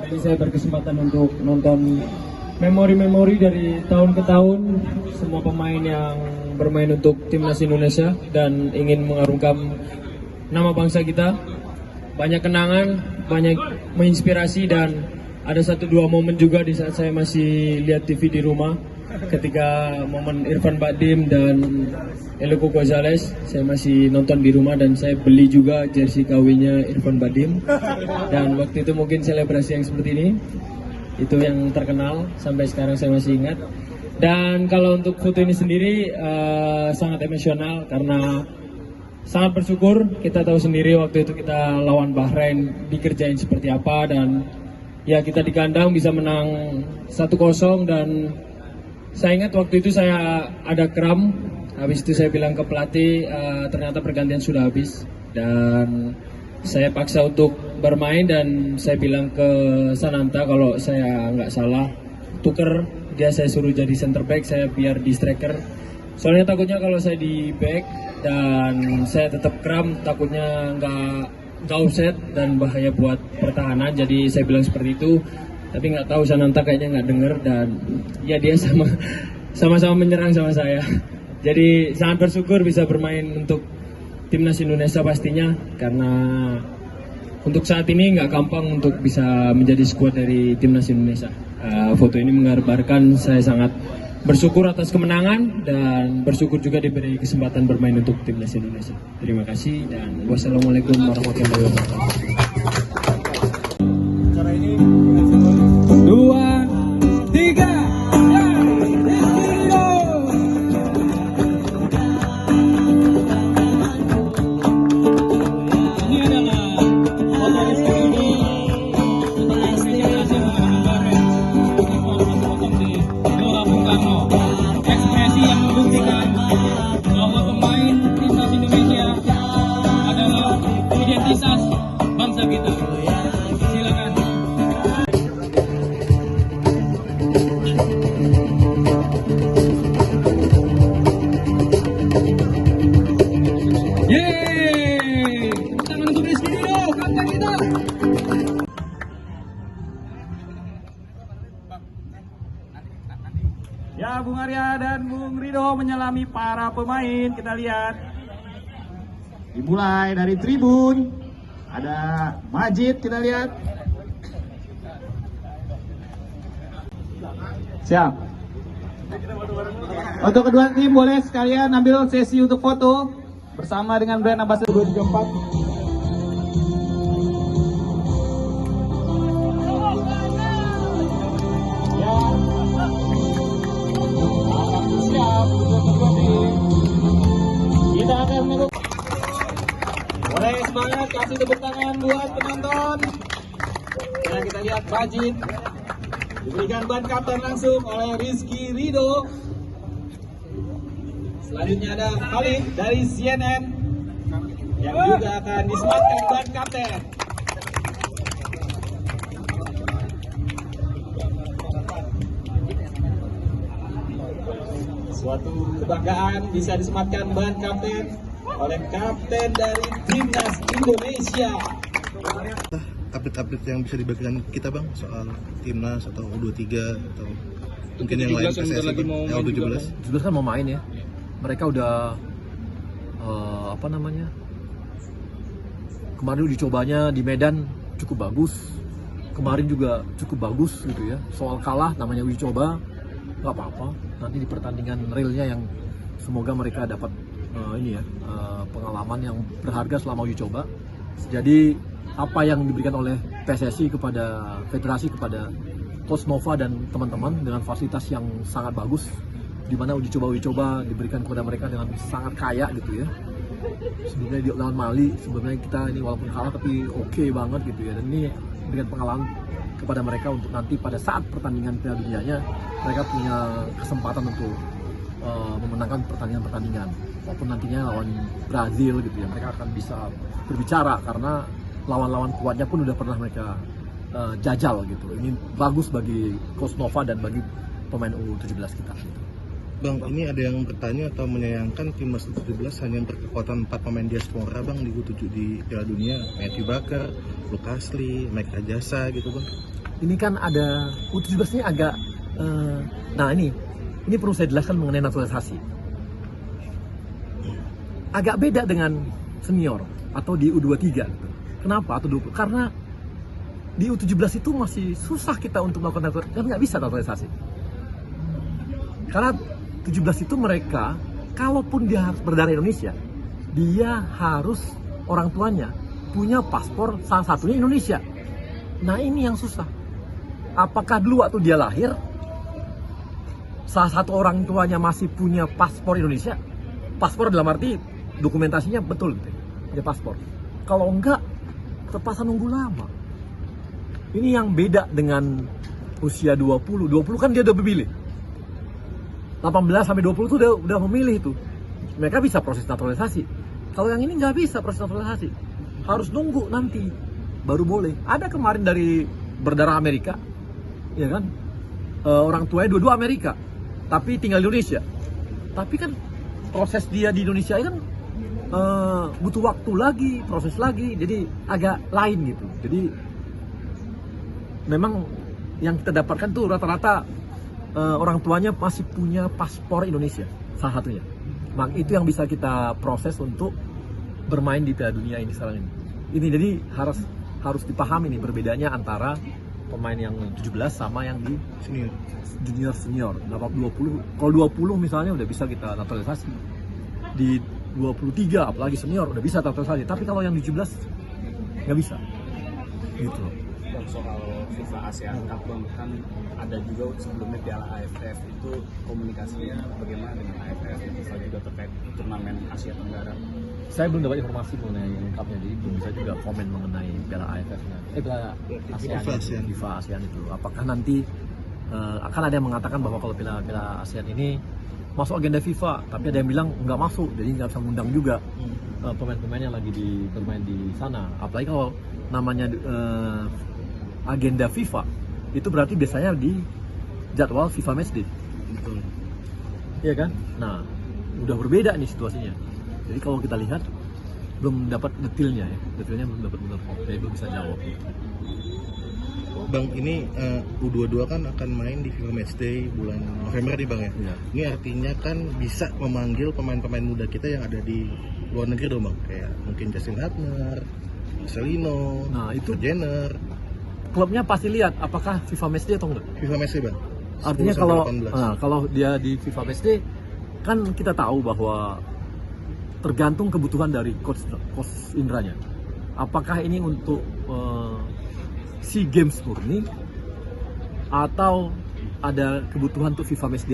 Jadi saya berkesempatan untuk nonton memori-memori dari tahun ke tahun semua pemain yang bermain untuk timnas Indonesia dan ingin mengharumkan nama bangsa kita. Banyak kenangan, banyak menginspirasi, dan ada 1-2 momen juga di saat saya masih lihat TV di rumah ketika momen Irfan Bahdim dan Eliko Gonzalez. Saya masih nonton di rumah dan saya beli juga jersey KW-nya Irfan Bahdim, dan waktu itu mungkin selebrasi yang seperti ini itu yang terkenal sampai sekarang saya masih ingat. Dan kalau untuk foto ini sendiri sangat emosional karena sangat bersyukur. Kita tahu sendiri waktu itu kita lawan Bahrain dikerjain seperti apa, dan ya kita di kandang bisa menang 1-0. Dan saya ingat waktu itu saya ada kram. Habis itu saya bilang ke pelatih ternyata pergantian sudah habis dan saya paksa untuk bermain, dan saya bilang ke Sananta kalau saya nggak salah tuker, dia saya suruh jadi center back, saya biar di striker. Soalnya takutnya kalau saya di back dan saya tetap kram, takutnya nggak offset dan bahaya buat pertahanan. Jadi saya bilang seperti itu, tapi nggak tahu Sananta kayaknya nggak dengar, dan ya dia sama-sama menyerang sama saya. Jadi sangat bersyukur bisa bermain untuk timnas Indonesia pastinya, karena untuk saat ini nggak gampang untuk bisa menjadi skuad dari timnas Indonesia. Foto ini menggambarkan saya sangat bersyukur atas kemenangan dan bersyukur juga diberi kesempatan bermain untuk timnas Indonesia. Terima kasih dan wassalamualaikum warahmatullahi wabarakatuh. Cara ini 2, 3. Ekspresi yang membuktikan bahwa pemain timnas Indonesia adalah identitas bangsa kita. Silakan. Yeay! Tangan untuk Rizky Ridho, kapten kita. Ya, Bung Arya dan Bung Ridho menyelami para pemain. Kita lihat. Dimulai dari tribun. Ada Majid, kita lihat. Siap. Untuk kedua tim boleh sekalian ambil sesi untuk foto bersama dengan brand ambassador 234. Kita akan menunggu. Boleh semangat, kasih tepuk tangan buat penonton. Nah, kita lihat Majid diberikan ban kapten langsung oleh Rizky Ridho. Selanjutnya ada Khalid dari CNN yang juga akan disematkan ban kapten. Suatu kebanggaan bisa disematkan ban kapten oleh kapten dari timnas Indonesia. Update-update yang bisa dibagikan kita bang soal timnas atau U23 atau mungkin yang lain PSSI U17. U17 kan mau main ya. Mereka udah kemarin uji cobanya di Medan cukup bagus. Kemarin juga cukup bagus gitu ya. Soal kalah namanya uji coba, nggak apa-apa. Nanti di pertandingan realnya yang semoga mereka dapat pengalaman yang berharga selama uji coba. Jadi apa yang diberikan oleh PSSI kepada federasi, kepada Coach Nova dan teman-teman dengan fasilitas yang sangat bagus, di mana uji coba diberikan kepada mereka dengan sangat kaya gitu ya. Sebelumnya di lawan Mali, sebenarnya kita ini walaupun kalah tapi oke banget gitu ya. Dan ini memberikan pengalaman kepada mereka untuk nanti pada saat pertandingan Piala Dunianya mereka punya kesempatan untuk memenangkan pertandingan. Walaupun nantinya lawan Brazil gitu ya, mereka akan bisa berbicara karena lawan-lawan kuatnya pun udah pernah mereka jajal gitu. Ini bagus bagi Coach Nova dan bagi pemain U17 kita. Gitu. Bang, ini ada yang bertanya atau menyayangkan timnas U17 hanya berkekuatan 4 pemain diaspora bang di U7 di Piala Dunia, Matthew Baker, Lukas Lee, Mike Rajasa gitu bang. ini kan ada U17 ini agak nah ini perlu saya jelaskan mengenai naturalisasi. Agak beda dengan senior atau di U23. Kenapa? Atau 20? Karena di U17 itu masih susah kita untuk melakukan naturalisasi, kan nggak bisa naturalisasi. Karena 17 itu mereka, kalaupun dia harus berdarah Indonesia, dia harus orang tuanya punya paspor salah satunya Indonesia. Nah ini yang susah. Apakah dulu waktu dia lahir, salah satu orang tuanya masih punya paspor Indonesia? Paspor dalam arti dokumentasinya betul, dia paspor. Kalau enggak, terpaksa nunggu lama. Ini yang beda dengan usia 20. 20 kan dia udah memilih. 18 sampai 20 itu udah memilih itu. Mereka bisa proses naturalisasi. Kalau yang ini nggak bisa proses naturalisasi. Harus nunggu nanti baru boleh. Ada kemarin dari berdarah Amerika, ya kan? Orang tuanya dua-dua Amerika, tapi tinggal di Indonesia. Tapi kan proses dia di Indonesia kan butuh waktu lagi, proses lagi, jadi agak lain gitu. Jadi memang yang kita dapatkan tuh rata-rata orang tuanya masih punya paspor Indonesia, salah satunya. Maka itu yang bisa kita proses untuk bermain di Piala Dunia ini sekarang ini. Ini jadi harus dipahami nih perbedaannya antara pemain yang 17 sama yang di junior. 20. Kalau 20 misalnya udah bisa kita naturalisasi. Di 23 apalagi senior udah bisa naturalisasi. Tapi kalau yang 17 nggak bisa. Gitu loh. Dan soal FIFA ASEAN Cup kan ada juga sebelumnya Piala AFF, itu komunikasinya bagaimana dengan AFF, misalnya juga terkait turnamen Asia Tenggara? Saya belum dapat informasi mengenai lengkapnya, jadi belum bisa juga komen mengenai Piala AFF-nya. Piala ASEAN, FIFA ASEAN itu. Apakah nanti akan ada yang mengatakan bahwa kalau Piala ASEAN ini masuk agenda FIFA, tapi ada yang bilang nggak masuk, jadi nggak bisa mengundang juga pemain-pemain yang lagi bermain di sana. Apalagi kalau namanya agenda FIFA, itu berarti biasanya di jadwal FIFA Matchday. Betul. Iya kan? Nah, udah berbeda nih situasinya. Jadi kalau kita lihat belum dapat detailnya ya, detailnya belum dapat benar. Jadi belum bisa jawab. Bang, ini U22 kan akan main di FIFA Matchday bulan November nih Bang ya. Iya. Ini artinya kan bisa memanggil pemain-pemain muda kita yang ada di luar negeri dong Bang. Kayak mungkin Justin Hubner, Marcelino, Nah, itu Jenner. klubnya pasti lihat apakah FIFA Matchday atau enggak. FIFA Matchday Bang. Artinya 10 sampai 18. kalau dia di FIFA Matchday kan kita tahu bahwa tergantung kebutuhan dari coach Indranya. Apakah ini untuk SEA Games murni atau ada kebutuhan untuk FIFA Matchday